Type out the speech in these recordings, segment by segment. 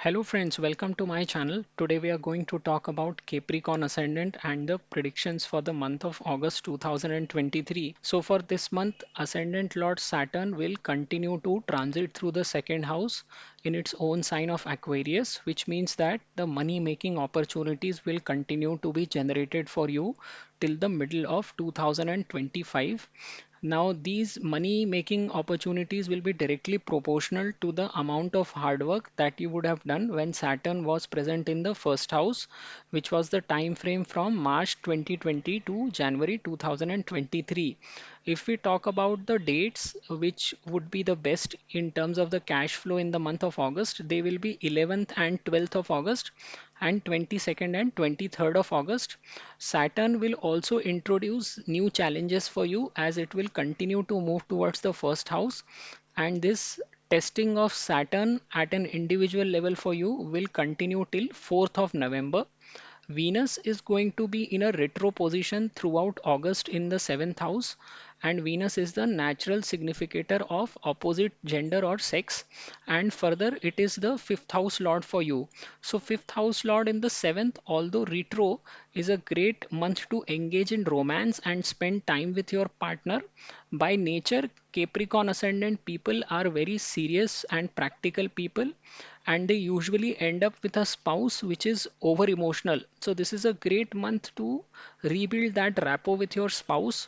Hello friends, welcome to my channel. Today we are going to talk about Capricorn Ascendant and the predictions for the month of August 2023. So for this month, Ascendant Lord Saturn will continue to transit through the second house in its own sign of Aquarius, which means that the money making opportunities will continue to be generated for you till the middle of 2025. Now, these money making opportunities will be directly proportional to the amount of hard work that you would have done when Saturn was present in the first house, which was the time frame from March 2020 to January 2023. If we talk about the dates which would be the best in terms of the cash flow in the month of August, they will be 11th and 12th of August and 22nd and 23rd of August. Saturn will also introduce new challenges for you as it will continue to move towards the first house, and this testing of Saturn at an individual level for you will continue till 4th of November. Venus is going to be in a retro position throughout August in the seventh house, and Venus is the natural significator of opposite gender or sex. And further, it is the fifth house lord for you. So, fifth house lord in the seventh, although retro, is a great month to engage in romance and spend time with your partner. By nature, Capricorn ascendant people are very serious and practical people, and they usually end up with a spouse which is over emotional. So, this is a great month to rebuild that rapport with your spouse.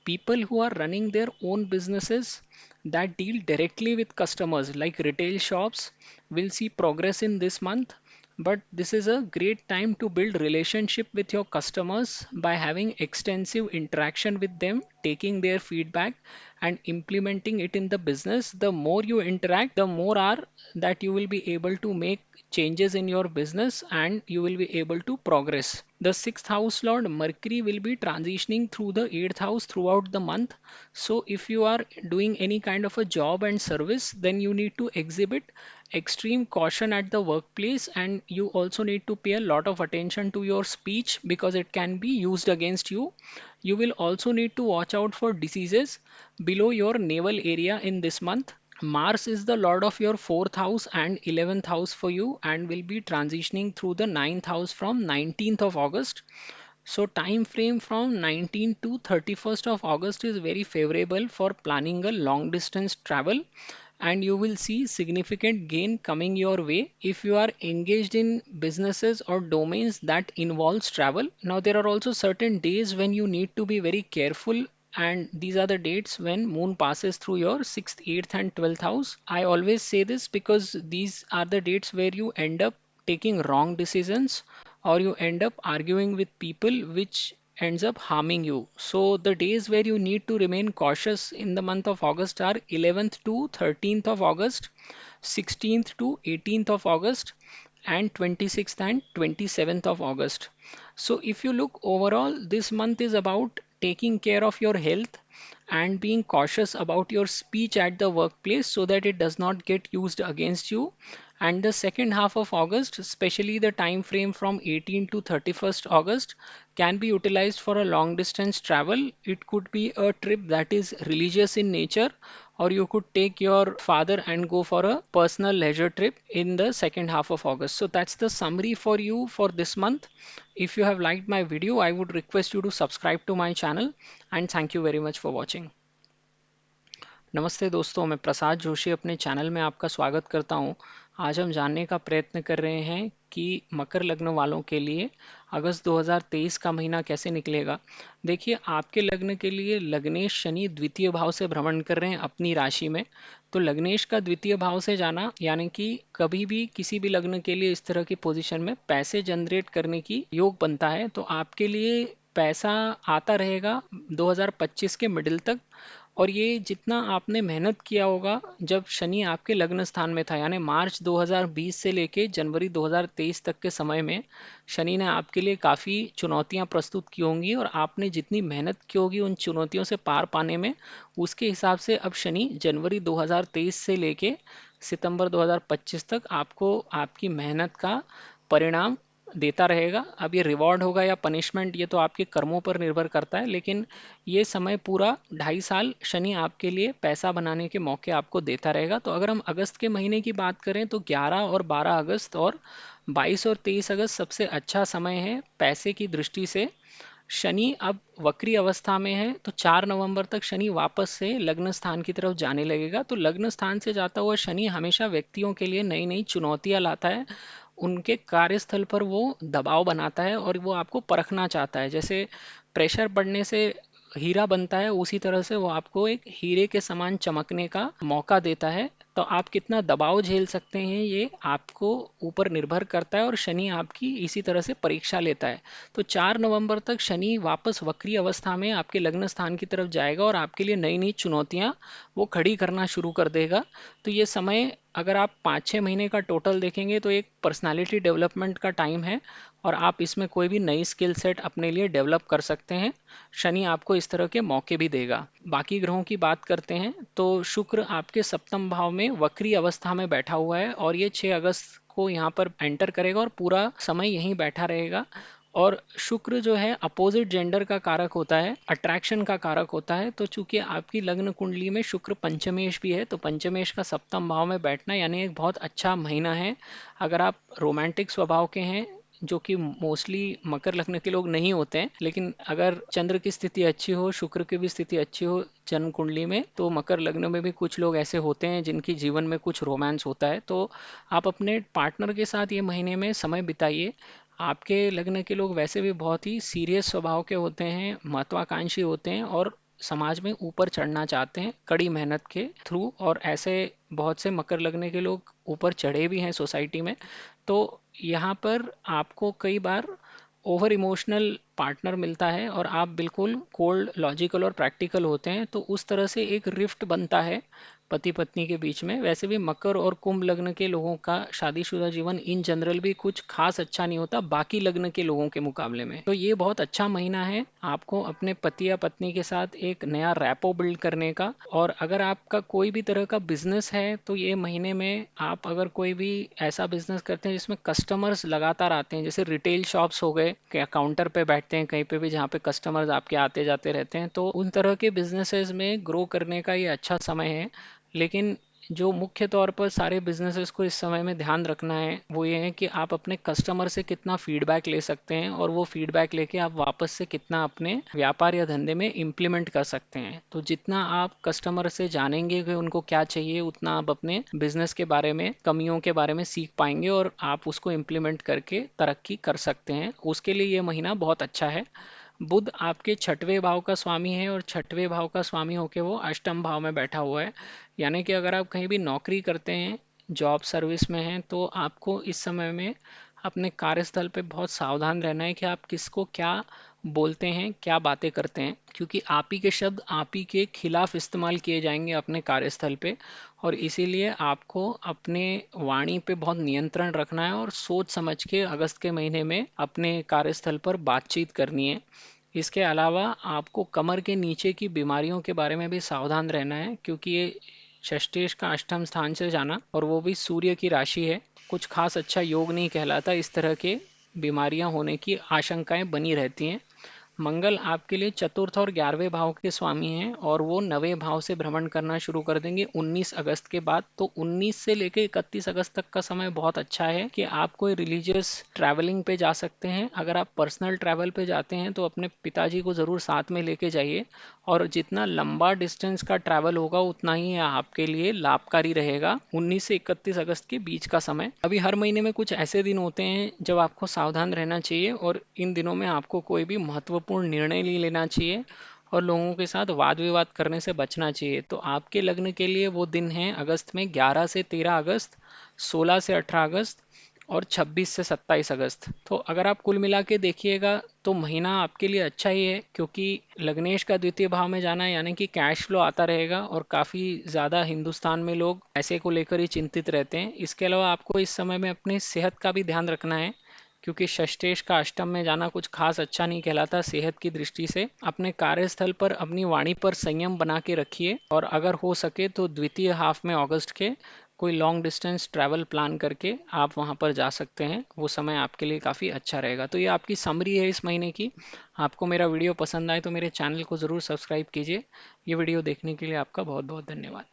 People who are running their own businesses that deal directly with customers, like retail shops, will see progress in this month. But this is a great time to build relationship with your customers by having extensive interaction with them, taking their feedback and implementing it in the business. The more you interact, the more are that you will be able to make changes in your business and you will be able to progress. The sixth house lord Mercury will be transitioning through the eighth house throughout the month. So, if you are doing any kind of a job and service, then you need to exhibit extreme caution at the workplace, and you also need to pay a lot of attention to your speech because it can be used against you. You will also need to watch out for diseases below your navel area in this month. Mars is the lord of your fourth house and 11th house for you and will be transitioning through the ninth house from 19th of August. So time frame from 19th to 31st of August is very favorable for planning a long distance travel, and you will see significant gain coming your way if you are engaged in businesses or domains that involves travel. Now there are also certain days when you need to be very careful, and these are the dates when moon passes through your 6th, 8th and 12th house. I always say this because these are the dates where you end up taking wrong decisions or you end up arguing with people which ends up harming you. So the days where you need to remain cautious in the month of August are 11th to 13th of August, 16th to 18th of August, and 26th and 27th of August. So if you look overall, this month is about taking care of your health and being cautious about your speech at the workplace so that it does not get used against you. And the second half of August, especially the time frame from 18 to 31st August, can be utilized for a long distance travel. It could be a trip that is religious in nature, or you could take your father and go for a personal leisure trip in the second half of August. So that's the summary for you for this month. If you have liked my video, I would request you to subscribe to my channel, and thank you very much for watching. नमस्ते दोस्तों, मैं प्रसाद जोशी अपने channel में आपका स्वागत करता हूं। आज हम जानने का प्रयत्न कर रहे हैं कि मकर लग्न वालों के लिए अगस्त 2023 का महीना कैसे निकलेगा। देखिए, आपके लग्न के लिए लग्नेश शनि द्वितीय भाव से भ्रमण कर रहे हैं अपनी राशि में। तो लग्नेश का द्वितीय भाव से जाना यानी कि कभी भी किसी भी लग्न के लिए इस तरह की पोजीशन में पैसे जनरेट करने की योग बनता है। तो आपके लिए पैसा आता रहेगा 2025 के मिडिल तक, और ये जितना आपने मेहनत किया होगा जब शनि आपके लग्न स्थान में था, यानी मार्च 2020 से लेके जनवरी 2023 तक के समय में शनि ने आपके लिए काफ़ी चुनौतियां प्रस्तुत की होंगी, और आपने जितनी मेहनत की होगी उन चुनौतियों से पार पाने में, उसके हिसाब से अब शनि जनवरी 2023 से लेके सितंबर 2025 तक आपको आपकी मेहनत का परिणाम देता रहेगा। अब ये रिवॉर्ड होगा या पनिशमेंट, ये तो आपके कर्मों पर निर्भर करता है, लेकिन ये समय पूरा 2.5 साल शनि आपके लिए पैसा बनाने के मौके आपको देता रहेगा। तो अगर हम अगस्त के महीने की बात करें तो 11 और 12 अगस्त और 22 और 23 अगस्त सबसे अच्छा समय है पैसे की दृष्टि से। शनि अब वक्री अवस्था में है, तो 4 नवंबर तक शनि वापस से लग्न स्थान की तरफ जाने लगेगा। तो लग्न स्थान से जाता हुआ शनि हमेशा व्यक्तियों के लिए नई नई चुनौतियां लाता है। उनके कार्यस्थल पर वो दबाव बनाता है और वो आपको परखना चाहता है। जैसे प्रेशर बढ़ने से हीरा बनता है, उसी तरह से वो आपको एक हीरे के समान चमकने का मौका देता है। तो आप कितना दबाव झेल सकते हैं ये आपको ऊपर निर्भर करता है, और शनि आपकी इसी तरह से परीक्षा लेता है। तो 4 नवंबर तक शनि वापस वक्री अवस्था में आपके लग्न स्थान की तरफ जाएगा और आपके लिए नई नई चुनौतियां वो खड़ी करना शुरू कर देगा। तो ये समय अगर आप 5-6 महीने का टोटल देखेंगे तो एक पर्सनालिटी डेवलपमेंट का टाइम है, और आप इसमें कोई भी नई स्किल सेट अपने लिए डेवलप कर सकते हैं। शनि आपको इस तरह के मौके भी देगा। बाकी ग्रहों की बात करते हैं तो शुक्र आपके सप्तम भाव में वक्री अवस्था में बैठा हुआ है, और ये 6 अगस्त को यहाँ पर एंटर करेगा और पूरा समय यहीं बैठा रहेगा। और शुक्र जो है अपोजिट जेंडर का कारक होता है, अट्रैक्शन का कारक होता है। तो चूंकि आपकी लग्न कुंडली में शुक्र पंचमेश भी है, तो पंचमेश का सप्तम भाव में बैठना यानी एक बहुत अच्छा महीना है। अगर आप रोमांटिक स्वभाव के हैं, जो कि मोस्टली मकर लग्न के लोग नहीं होते हैं, लेकिन अगर चंद्र की स्थिति अच्छी हो, शुक्र की भी स्थिति अच्छी हो जन्म कुंडली में, तो मकर लग्न में भी कुछ लोग ऐसे होते हैं जिनकी जीवन में कुछ रोमांस होता है। तो आप अपने पार्टनर के साथ ये महीने में समय बिताइए। आपके लग्न के लोग वैसे भी बहुत ही सीरियस स्वभाव के होते हैं, महत्वाकांक्षी होते हैं, और समाज में ऊपर चढ़ना चाहते हैं कड़ी मेहनत के थ्रू। और ऐसे बहुत से मकर लगने के लोग ऊपर चढ़े भी हैं सोसाइटी में। तो यहाँ पर आपको कई बार ओवर इमोशनल पार्टनर मिलता है और आप बिल्कुल कोल्ड लॉजिकल और प्रैक्टिकल होते हैं, तो उस तरह से एक रिफ्ट बनता है पति पत्नी के बीच में। वैसे भी मकर और कुंभ लग्न के लोगों का शादीशुदा जीवन इन जनरल भी कुछ खास अच्छा नहीं होता बाकी लग्न के लोगों के मुकाबले में। तो ये बहुत अच्छा महीना है आपको अपने पति या पत्नी के साथ एक नया रैपो बिल्ड करने का। और अगर आपका कोई भी तरह का बिजनेस है तो ये महीने में आप अगर कोई भी ऐसा बिजनेस करते हैं जिसमें कस्टमर्स लगातार आते हैं, जैसे रिटेल शॉप्स हो गए, क्या काउंटर पे बैठते हैं कहीं पे भी जहाँ पे कस्टमर्स आपके आते जाते रहते हैं, तो उन तरह के बिजनेसेस में ग्रो करने का ये अच्छा समय है। लेकिन जो मुख्य तौर पर सारे बिजनेसेस को इस समय में ध्यान रखना है वो ये है कि आप अपने कस्टमर से कितना फीडबैक ले सकते हैं, और वो फीडबैक लेके आप वापस से कितना अपने व्यापार या धंधे में इम्प्लीमेंट कर सकते हैं। तो जितना आप कस्टमर से जानेंगे कि उनको क्या चाहिए, उतना आप अपने बिजनेस के बारे में, कमियों के बारे में सीख पाएंगे और आप उसको इम्प्लीमेंट करके तरक्की कर सकते हैं। उसके लिए ये महीना बहुत अच्छा है। बुध आपके छठवें भाव का स्वामी है, और छठवें भाव का स्वामी होके वो अष्टम भाव में बैठा हुआ है। यानी कि अगर आप कहीं भी नौकरी करते हैं, जॉब सर्विस में हैं, तो आपको इस समय में अपने कार्यस्थल पे बहुत सावधान रहना है कि आप किसको क्या बोलते हैं, क्या बातें करते हैं, क्योंकि आप ही के शब्द आप ही के खिलाफ इस्तेमाल किए जाएंगे अपने कार्यस्थल पे। और इसीलिए आपको अपने वाणी पे बहुत नियंत्रण रखना है और सोच समझ के अगस्त के महीने में अपने कार्यस्थल पर बातचीत करनी है। इसके अलावा आपको कमर के नीचे की बीमारियों के बारे में भी सावधान रहना है, क्योंकि ये षष्टेश का अष्टम स्थान से जाना और वो भी सूर्य की राशि है, कुछ खास अच्छा योग नहीं कहलाता। इस तरह के बीमारियां होने की आशंकाएं बनी रहती हैं। मंगल आपके लिए चतुर्थ और 11वें भाव के स्वामी हैं, और वो 9वें भाव से भ्रमण करना शुरू कर देंगे 19 अगस्त के बाद। तो 19 से लेकर 31 अगस्त तक का समय बहुत अच्छा है कि आप कोई रिलीजियस ट्रैवलिंग पे जा सकते हैं। अगर आप पर्सनल ट्रैवल पे जाते हैं तो अपने पिताजी को ज़रूर साथ में लेके जाइए, और जितना लंबा डिस्टेंस का ट्रैवल होगा उतना ही आपके लिए लाभकारी रहेगा 19 से 31 अगस्त के बीच का समय। अभी हर महीने में कुछ ऐसे दिन होते हैं जब आपको सावधान रहना चाहिए, और इन दिनों में आपको कोई भी महत्वपूर्ण निर्णय नहीं लेना चाहिए और लोगों के साथ वाद विवाद करने से बचना चाहिए। तो आपके लग्न के लिए वो दिन हैं अगस्त में 11 से 13 अगस्त, 16 से 18 अगस्त, और 26 से 27 अगस्त। तो अगर आप कुल मिला के देखिएगा तो महीना आपके लिए अच्छा ही है, क्योंकि लग्नेश का द्वितीय भाव में जाना है यानी कि कैश फ्लो आता रहेगा, और काफ़ी ज़्यादा हिंदुस्तान में लोग पैसे को लेकर ही चिंतित रहते हैं। इसके अलावा आपको इस समय में अपनी सेहत का भी ध्यान रखना है, क्योंकि षष्टेश का अष्टम में जाना कुछ खास अच्छा नहीं कहलाता सेहत की दृष्टि से। अपने कार्यस्थल पर अपनी वाणी पर संयम बना के रखिए, और अगर हो सके तो द्वितीय हाफ में अगस्त के कोई लॉन्ग डिस्टेंस ट्रैवल प्लान करके आप वहाँ पर जा सकते हैं। वो समय आपके लिए काफ़ी अच्छा रहेगा। तो ये आपकी समरी है इस महीने की। आपको मेरा वीडियो पसंद आए तो मेरे चैनल को ज़रूर सब्सक्राइब कीजिए। ये वीडियो देखने के लिए आपका बहुत बहुत धन्यवाद।